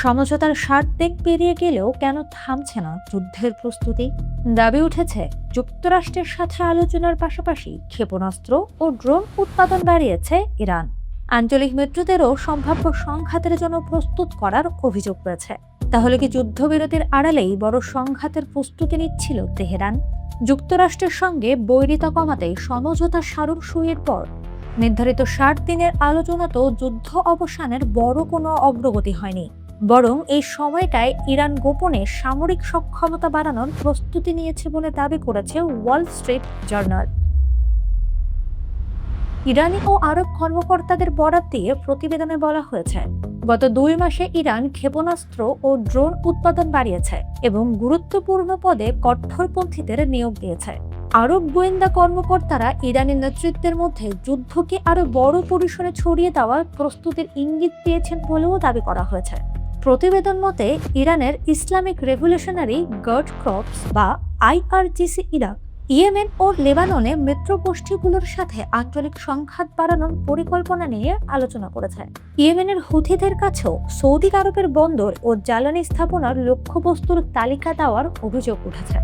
সমঝোতার 60 দিন পেরিয়ে গেলেও কেন থামছে না যুদ্ধের প্রস্তুতি? দাবি উঠেছে, যুক্তরাষ্ট্রের সাথে আলোচনার পাশাপাশি ক্ষেপণাস্ত্র ও ড্রোন উৎপাদন বাড়িয়েছে ইরান। আঞ্চলিক মিত্রদেরও সম্ভাব্য সংঘাতের জন্য প্রস্তুত করার অভিযোগ রয়েছে। তাহলে কি যুদ্ধবিরতির আড়ালেই বড় সংঘাতের প্রস্তুতি নিচ্ছিল তেহরান? যুক্তরাষ্ট্রের সঙ্গে বৈরিতা কমাতে সমঝোতা স্মারক সইয়ের পর নির্ধারিত 60 দিনের আলোচনাতেও যুদ্ধ অবসানের বড় কোনো অগ্রগতি হয়নি। বরং এই সময়টায় ইরান গোপনে সামরিক সক্ষমতা বাড়ানোর প্রস্তুতি নিয়েছে বলে দাবি করেছে ওয়াল স্ট্রিট জার্নাল। ইরানি ও আরব কর্মকর্তাদের বরাত দিয়ে প্রতিবেদনে বলা হয়েছে, গত 2 মাসে ইরান ক্ষেপণাস্ত্র ও ড্রোন উৎপাদন বাড়িয়েছে এবং গুরুত্বপূর্ণ পদে কট্টরপন্থীদের নিয়োগ দিয়েছে। আরব গোয়েন্দা কর্মকর্তারা ইরানি নেতৃত্বের মধ্যে যুদ্ধকে আরো বড় পরিসরে ছড়িয়ে দেওয়ার প্রস্তুতির ইঙ্গিত পেয়েছেন বলেও দাবি করা হয়েছে। প্রতিবেদন মতে, ইরানের ইসলামিক রেভলিউশনারি গার্ড কর্পস বা IRGC ইরাক, ইয়েমেন ও লেবাননে মিত্র গোষ্ঠীগুলোর সাথে আঞ্চলিক সংঘাত বাড়ানোর পরিকল্পনা নিয়ে আলোচনা করেছে। ইয়েমেনের হুথিদের কাছেও সৌদি আরবের বন্দর ও জ্বালানি স্থাপনার লক্ষ্যবস্তুর তালিকা দেওয়ার অভিযোগ উঠেছে।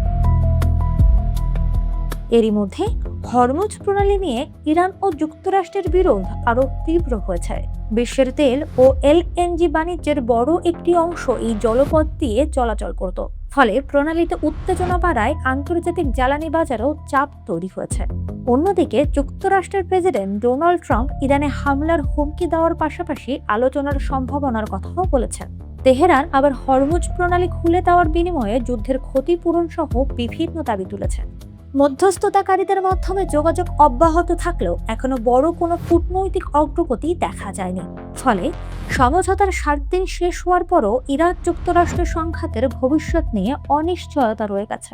এরই মধ্যে হরমুজ প্রণালী নিয়ে ইরান ও যুক্তরাষ্ট্রের বিরোধ আরো তীব্র হয়েছে। বিশ্বের তেল ও LNG বাণিজ্যের বড় একটি অংশ এই জলপথ দিয়ে চলাচল করত। ফলে প্রণালীতে উত্তেজনা বাড়ায় আন্তর্জাতিক জ্বালানি বাজারেও চাপ তৈরি হয়েছে। অন্যদিকে যুক্তরাষ্ট্রের প্রেসিডেন্ট ডোনাল্ড ট্রাম্প ইরানে হামলার হুমকি দেওয়ার পাশাপাশি আলোচনার সম্ভাবনার কথাও বলেছেন। তেহরান আবার হরমুজ প্রণালী খুলে দেওয়ার বিনিময়ে যুদ্ধের ক্ষতিপূরণ সহ বিভিন্ন দাবি তুলেছে। মধ্যস্থতাকারীদের মাধ্যমে যোগাযোগ অব্যাহত থাকলেও এখনো বড় কোনো কূটনৈতিক অগ্রগতি দেখা যায়নি। ফলে সমঝোতার 60 দিন শেষ হওয়ার পরও ইরান যুক্তরাষ্ট্র সংঘাতের ভবিষ্যৎ নিয়ে অনিশ্চয়তা রয়ে গেছে।